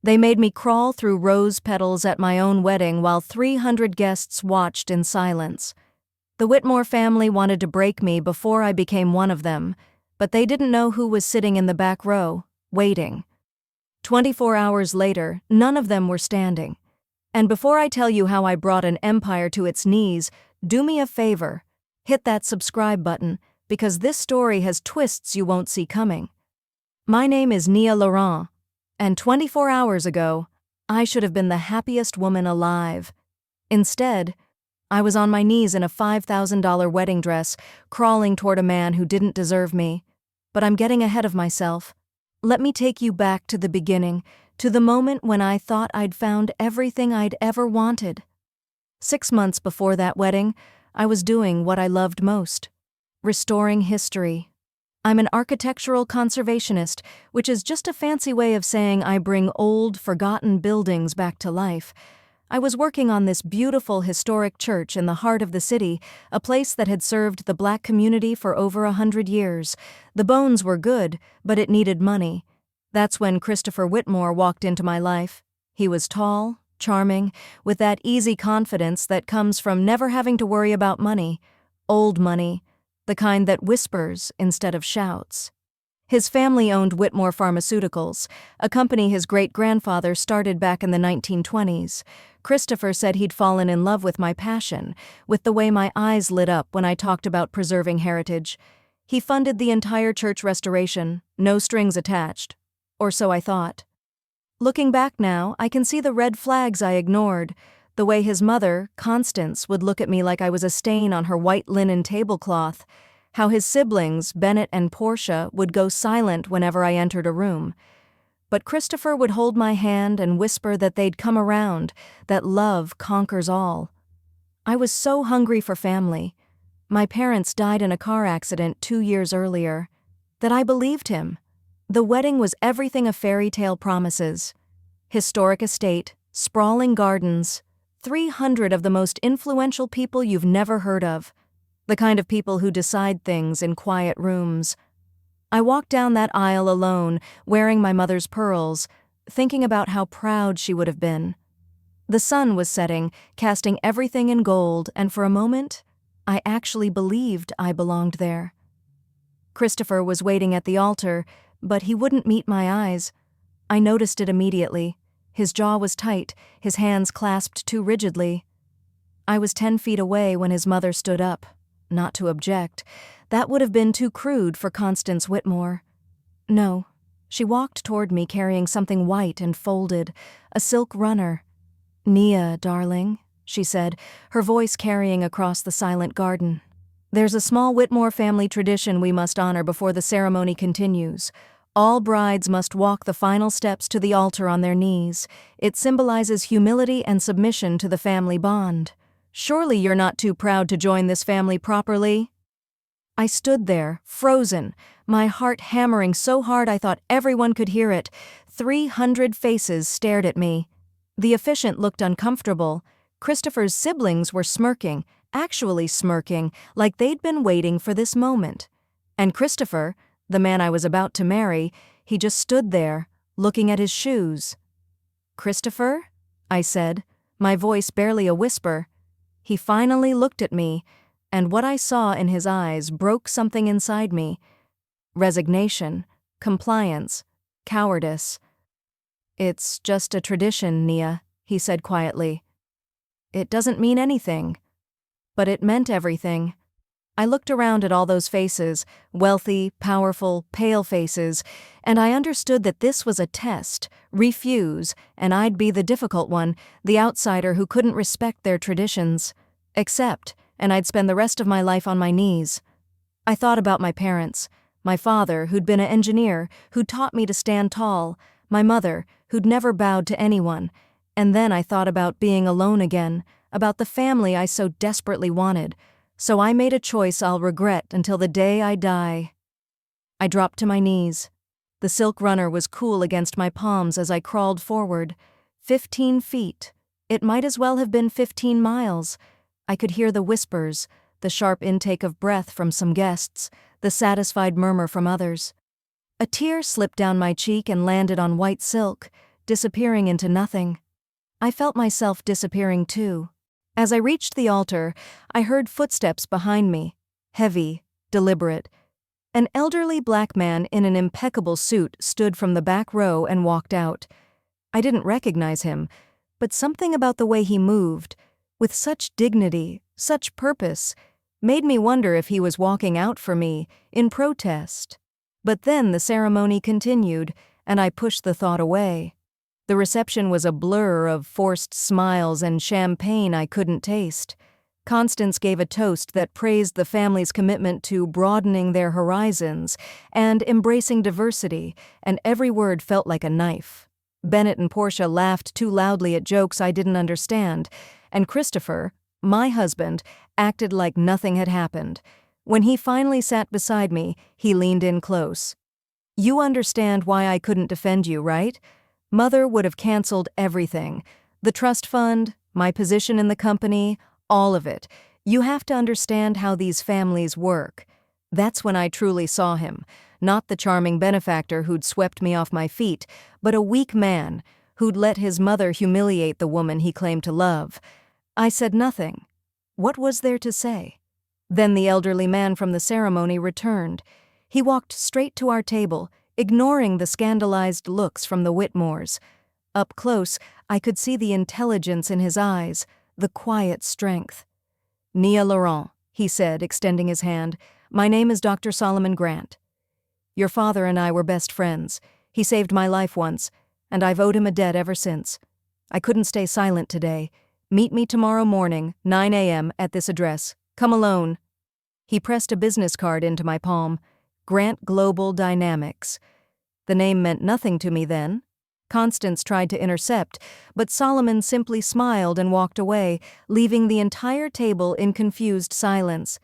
They made me crawl through rose petals at my own wedding while 300 guests watched in silence. The Whitmore family wanted to break me before I became one of them, but they didn't know who was sitting in the back row, waiting. 24 hours later, none of them were standing. And before I tell you how I brought an empire to its knees, do me a favor. Hit that subscribe button, because this story has twists you won't see coming. My name is Nia Laurent, and 24 hours ago, I should have been the happiest woman alive. Instead, I was on my knees in a $5,000 wedding dress, crawling toward a man who didn't deserve me. But I'm getting ahead of myself. Let me take you back to the beginning, to the moment when I thought I'd found everything I'd ever wanted. 6 months before that wedding, I was doing what I loved most: restoring history. I'm an architectural conservationist, which is just a fancy way of saying I bring old, forgotten buildings back to life. I was working on this beautiful historic church in the heart of the city, a place that had served the Black community for over 100 years. The bones were good, but it needed money. That's when Christopher Whitmore walked into my life. He was tall, charming, with that easy confidence that comes from never having to worry about money. Old money, the kind that whispers instead of shouts. His family owned Whitmore Pharmaceuticals, a company his great-grandfather started back in the 1920s. Christopher said he'd fallen in love with my passion, with the way my eyes lit up when I talked about preserving heritage. He funded the entire church restoration, no strings attached. Or so I thought. Looking back now, I can see the red flags I ignored, the way his mother, Constance, would look at me like I was a stain on her white linen tablecloth, how his siblings, Bennett and Portia, would go silent whenever I entered a room. But Christopher would hold my hand and whisper that they'd come around, that love conquers all. I was so hungry for family. My parents died in a car accident 2 years earlier, that I believed him. The wedding was everything a fairy tale promises. Historic estate, sprawling gardens, 300 of the most influential people you've never heard of, the kind of people who decide things in quiet rooms. I walked down that aisle alone, wearing my mother's pearls, thinking about how proud she would have been. The sun was setting, casting everything in gold, and for a moment, I actually believed I belonged there. Christopher was waiting at the altar, but he wouldn't meet my eyes. I noticed it immediately. His jaw was tight, his hands clasped too rigidly. I was 10 feet away when his mother stood up. Not to object. That would have been too crude for Constance Whitmore. No, she walked toward me carrying something white and folded, a silk runner. "Nia, darling," she said, her voice carrying across the silent garden. "There's a small Whitmore family tradition we must honor before the ceremony continues. All brides must walk the final steps to the altar on their knees. It symbolizes humility and submission to the family bond. Surely you're not too proud to join this family properly?" I stood there, frozen, my heart hammering so hard I thought everyone could hear it. 300 faces stared at me. The officiant looked uncomfortable. Christopher's siblings were smirking, actually smirking, like they'd been waiting for this moment. And Christopher, the man I was about to marry, he just stood there, looking at his shoes. "Christopher?" I said, my voice barely a whisper. He finally looked at me, and what I saw in his eyes broke something inside me. Resignation, compliance, cowardice. "It's just a tradition, Nia," he said quietly. "It doesn't mean anything." But it meant everything. I looked around at all those faces, wealthy, powerful, pale faces, and I understood that this was a test, refuse, and I'd be the difficult one, the outsider who couldn't respect their traditions. Accept, and I'd spend the rest of my life on my knees. I thought about my parents, my father, who'd been an engineer, who'd taught me to stand tall, my mother, who'd never bowed to anyone, and then I thought about being alone again, about the family I so desperately wanted. So I made a choice I'll regret until the day I die. I dropped to my knees. The silk runner was cool against my palms as I crawled forward. 15 feet. It might as well have been 15 miles. I could hear the whispers, the sharp intake of breath from some guests, the satisfied murmur from others. A tear slipped down my cheek and landed on white silk. disappearing into nothing. I felt myself disappearing too. As I reached the altar, I heard footsteps behind me, heavy, deliberate. An elderly black man in an impeccable suit stood from the back row and walked out. I didn't recognize him, but something about the way he moved, with such dignity, such purpose, made me wonder if he was walking out for me, in protest. But then the ceremony continued, and I pushed the thought away. The reception was a blur of forced smiles and champagne I couldn't taste. Constance gave a toast that praised the family's commitment to broadening their horizons and embracing diversity, and every word felt like a knife. Bennett and Portia laughed too loudly at jokes I didn't understand, and Christopher, my husband, acted like nothing had happened. When he finally sat beside me, he leaned in close. "You understand why I couldn't defend you, right? Mother would have canceled everything. The trust fund, my position in the company, all of it. You have to understand how these families work." That's when I truly saw him, not the charming benefactor who'd swept me off my feet, but a weak man who'd let his mother humiliate the woman he claimed to love. I said nothing. What was there to say? Then the elderly man from the ceremony returned. He walked straight to our table, ignoring the scandalized looks from the Whitmores. Up close, I could see the intelligence in his eyes, the quiet strength. "Nia Laurent," he said, extending his hand. "My name is Dr. Solomon Grant. Your father and I were best friends. He saved my life once, and I've owed him a debt ever since. I couldn't stay silent today. Meet me tomorrow morning, 9 a.m. at this address. Come alone." He pressed a business card into my palm. Grant Global Dynamics. The name meant nothing to me then. Constance tried to intercept, but Solomon simply smiled and walked away, leaving the entire table in confused silence.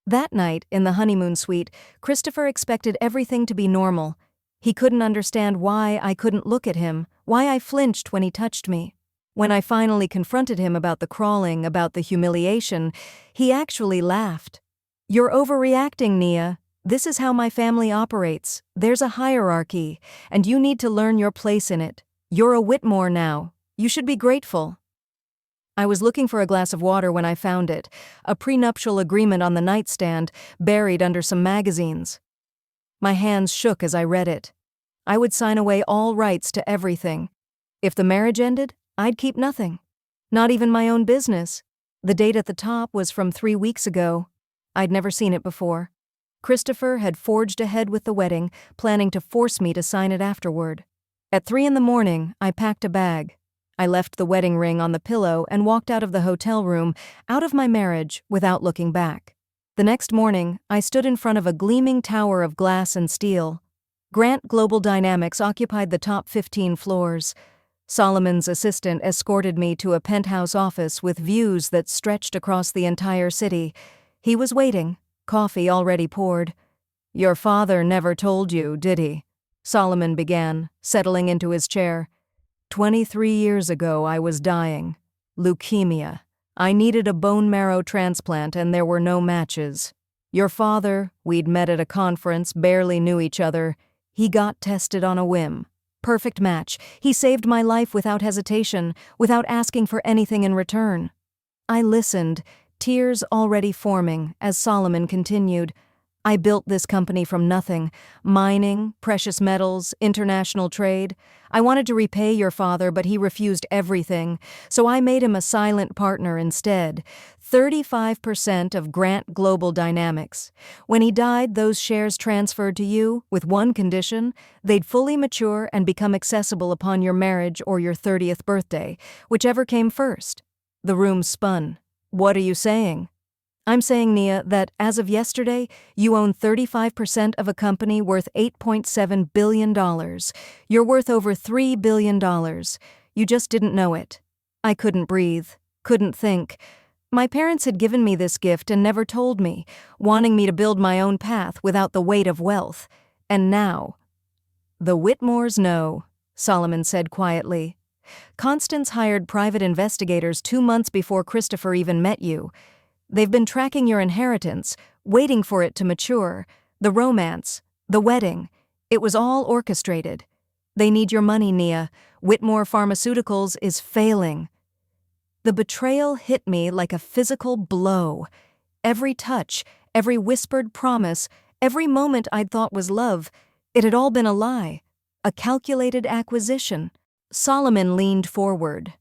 That night, in the honeymoon suite, Christopher expected everything to be normal. He couldn't understand why I couldn't look at him, why I flinched when he touched me. When I finally confronted him about the crawling, about the humiliation, he actually laughed. "You're overreacting, Nia. This is how my family operates. There's a hierarchy, and you need to learn your place in it. You're a Whitmore now. You should be grateful." I was looking for a glass of water when I found it, a prenuptial agreement on the nightstand, buried under some magazines. My hands shook as I read it. I would sign away all rights to everything. If the marriage ended, I'd keep nothing. Not even my own business. The date at the top was from 3 weeks ago. I'd never seen it before. Christopher had forged ahead with the wedding, planning to force me to sign it afterward. At 3 a.m, I packed a bag. I left the wedding ring on the pillow and walked out of the hotel room, out of my marriage, without looking back. The next morning, I stood in front of a gleaming tower of glass and steel. Grant Global Dynamics occupied the top 15 floors. Solomon's assistant escorted me to a penthouse office with views that stretched across the entire city. He was waiting, coffee already poured. "Your father never told you, did he?" Solomon began, settling into his chair. 23 years ago, I was dying. Leukemia. I needed a bone marrow transplant and there were no matches. Your father, we'd met at a conference, barely knew each other. He got tested on a whim. Perfect match. He saved my life without hesitation, without asking for anything in return. I listened, tears already forming, as Solomon continued. I built this company from nothing. Mining, precious metals, international trade. I wanted to repay your father, but he refused everything, so I made him a silent partner instead. 35% of Grant Global Dynamics. When he died, those shares transferred to you, with one condition: they'd fully mature and become accessible upon your marriage or your 30th birthday, whichever came first. The room spun. What are you saying? I'm saying, Nia, that as of yesterday, you own 35% of a company worth $8.7 billion. You're worth over $3 billion. You just didn't know it. I couldn't breathe, couldn't think. My parents had given me this gift and never told me, wanting me to build my own path without the weight of wealth. And now... The Whitmores know, Solomon said quietly. Constance hired private investigators 2 months before Christopher even met you. They've been tracking your inheritance, waiting for it to mature, the romance, the wedding. It was all orchestrated. They need your money, Nia. Whitmore Pharmaceuticals is failing. The betrayal hit me like a physical blow. Every touch, every whispered promise, every moment I'd thought was love, it had all been a lie. A calculated acquisition. Solomon leaned forward.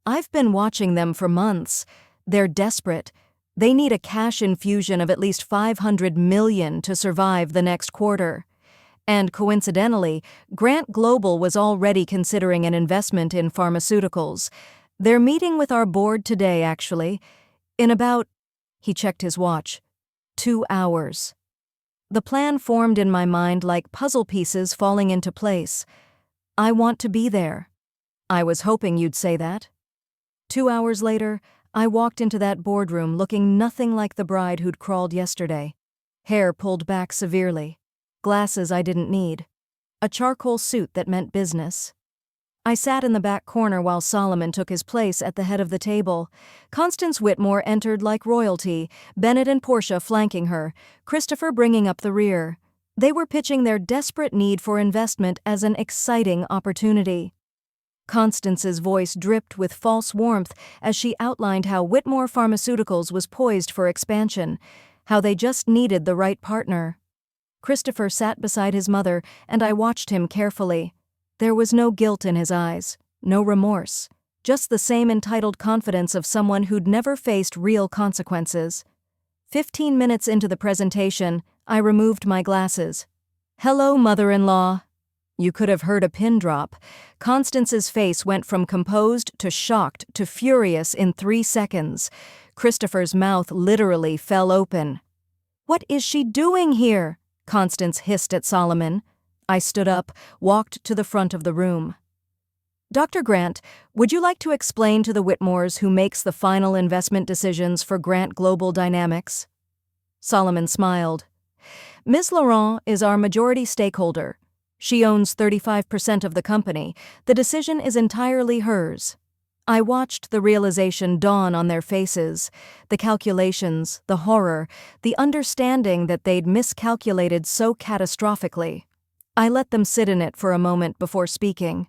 I've been watching them for months. They're desperate. They need a cash infusion of at least $500 million to survive the next quarter. And coincidentally, Grant Global was already considering an investment in pharmaceuticals. They're meeting with our board today, actually. In about, he checked his watch, 2 hours. The plan formed in my mind like puzzle pieces falling into place. I want to be there. I was hoping you'd say that. 2 hours later, I walked into that boardroom looking nothing like the bride who'd crawled yesterday. Hair pulled back severely. Glasses I didn't need. A charcoal suit that meant business. I sat in the back corner while Solomon took his place at the head of the table. Constance Whitmore entered like royalty, Bennett and Portia flanking her, Christopher bringing up the rear. They were pitching their desperate need for investment as an exciting opportunity. Constance's voice dripped with false warmth as she outlined how Whitmore Pharmaceuticals was poised for expansion, how they just needed the right partner. Christopher sat beside his mother, and I watched him carefully. There was no guilt in his eyes, no remorse, just the same entitled confidence of someone who'd never faced real consequences. 15 minutes into the presentation, I removed my glasses. "Hello, mother-in-law." You could have heard a pin drop. Constance's face went from composed to shocked to furious in 3 seconds. Christopher's mouth literally fell open. "What is she doing here?" Constance hissed at Solomon. I stood up, walked to the front of the room. "Dr. Grant, would you like to explain to the Whitmores who makes the final investment decisions for Grant Global Dynamics?" Solomon smiled. "Ms. Laurent is our majority stakeholder. She owns 35% of the company. The decision is entirely hers." I watched the realization dawn on their faces, the calculations, the horror, the understanding that they'd miscalculated so catastrophically. I let them sit in it for a moment before speaking.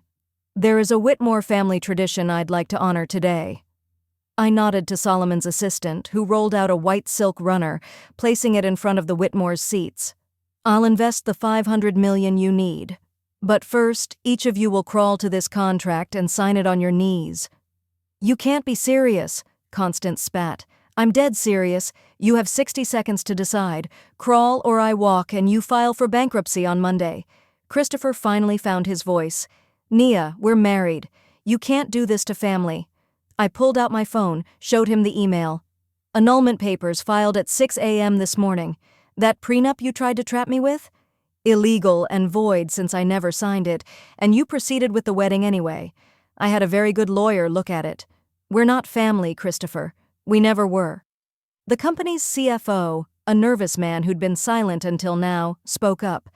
"There is a Whitmore family tradition I'd like to honor today." I nodded to Solomon's assistant, who rolled out a white silk runner, placing it in front of the Whitmore's seats. "I'll invest the $500 million you need. But first, each of you will crawl to this contract and sign it on your knees." "You can't be serious," Constance spat. "I'm dead serious. You have 60 seconds to decide. Crawl or I walk, and you file for bankruptcy on Monday." Christopher finally found his voice. "Nia, we're married. You can't do this to family." I pulled out my phone, showed him the email. "Annulment papers filed at 6 a.m. this morning. That prenup you tried to trap me with? Illegal and void since I never signed it, and you proceeded with the wedding anyway. I had a very good lawyer look at it. We're not family, Christopher. We never were." The company's CFO, a nervous man who'd been silent until now, spoke up.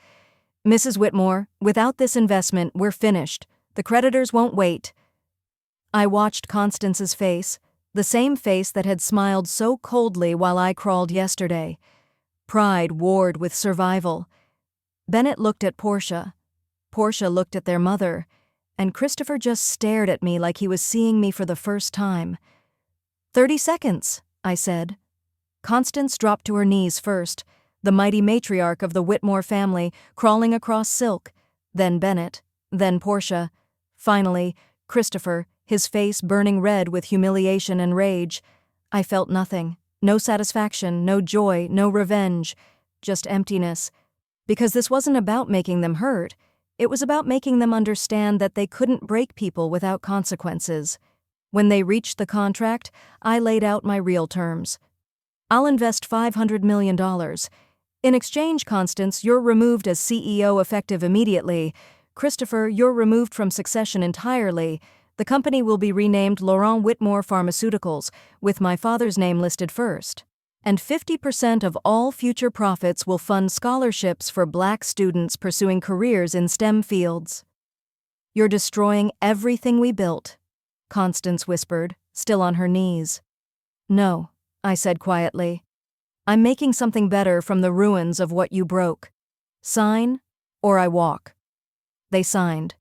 "Mrs. Whitmore, without this investment, we're finished. The creditors won't wait." I watched Constance's face, the same face that had smiled so coldly while I crawled yesterday. Pride warred with survival. Bennett looked at Portia. Portia looked at their mother, and Christopher just stared at me like he was seeing me for the first time. 30 seconds, I said. Constance dropped to her knees first, the mighty matriarch of the Whitmore family, crawling across silk, then Bennett, then Portia. Finally, Christopher, his face burning red with humiliation and rage. I felt nothing. No satisfaction, no joy, no revenge, just emptiness. Because this wasn't about making them hurt. It was about making them understand that they couldn't break people without consequences. When they reached the contract, I laid out my real terms. "I'll invest $500 million. In exchange, Constance, you're removed as CEO effective immediately. Christopher, you're removed from succession entirely. The company will be renamed Laurent Whitmore Pharmaceuticals, with my father's name listed first. And 50% of all future profits will fund scholarships for Black students pursuing careers in STEM fields." "You're destroying everything we built," Constance whispered, still on her knees. "No," I said quietly. "I'm making something better from the ruins of what you broke. Sign, or I walk." They signed.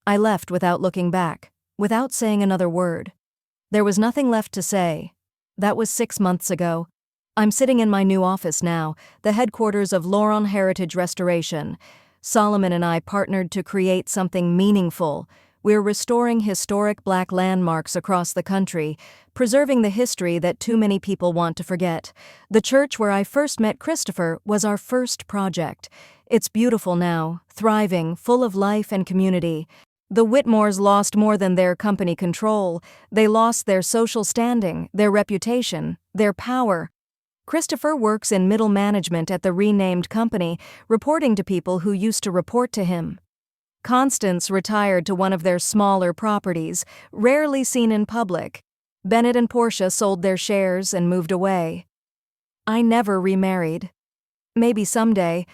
I left without looking back, without saying another word. There was nothing left to say. That was 6 months ago. I'm sitting in my new office now, the headquarters of Laurent Heritage Restoration. Solomon and I partnered to create something meaningful. We're restoring historic Black landmarks across the country, preserving the history that too many people want to forget. The church where I first met Christopher was our first project. It's beautiful now, thriving, full of life and community. The Whitmores lost more than their company control. They lost their social standing, their reputation, their power. Christopher works in middle management at the renamed company, reporting to people who used to report to him. Constance retired to one of their smaller properties, rarely seen in public. Bennett and Portia sold their shares and moved away. I never remarried. Maybe someday,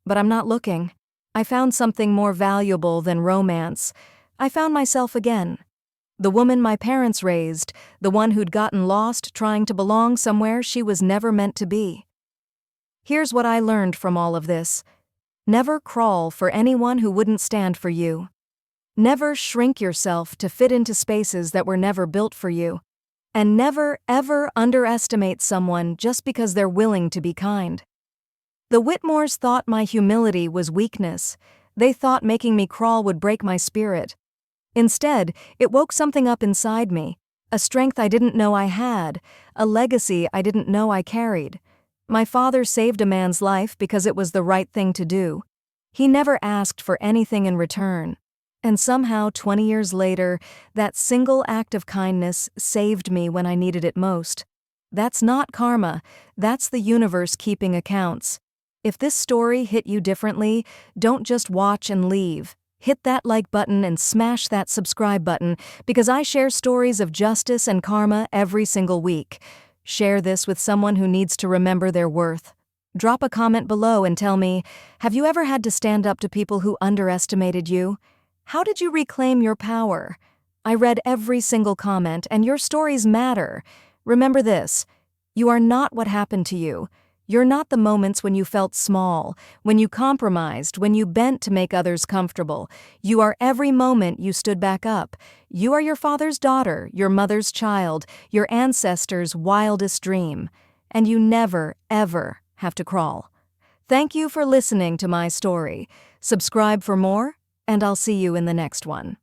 but I'm not looking. I found something more valuable than romance. I found myself again. The woman my parents raised, the one who'd gotten lost trying to belong somewhere she was never meant to be. Here's what I learned from all of this. Never crawl for anyone who wouldn't stand for you. Never shrink yourself to fit into spaces that were never built for you. And never, ever underestimate someone just because they're willing to be kind. The Whitmores thought my humility was weakness. They thought making me crawl would break my spirit. Instead, it woke something up inside me, a strength I didn't know I had, a legacy I didn't know I carried. My father saved a man's life because it was the right thing to do. He never asked for anything in return. And somehow, 20 years later, that single act of kindness saved me when I needed it most. That's not karma, that's the universe keeping accounts. If this story hit you differently, don't just watch and leave. Hit that like button and smash that subscribe button, because I share stories of justice and karma every single week. Share this with someone who needs to remember their worth. Drop a comment below and tell me, have you ever had to stand up to people who underestimated you? How did you reclaim your power? I read every single comment, and your stories matter. Remember this, you are not what happened to you. You're not the moments when you felt small, when you compromised, when you bent to make others comfortable. You are every moment you stood back up. You are your father's daughter, your mother's child, your ancestors' wildest dream. And you never, ever have to crawl. Thank you for listening to my story. Subscribe for more, and I'll see you in the next one.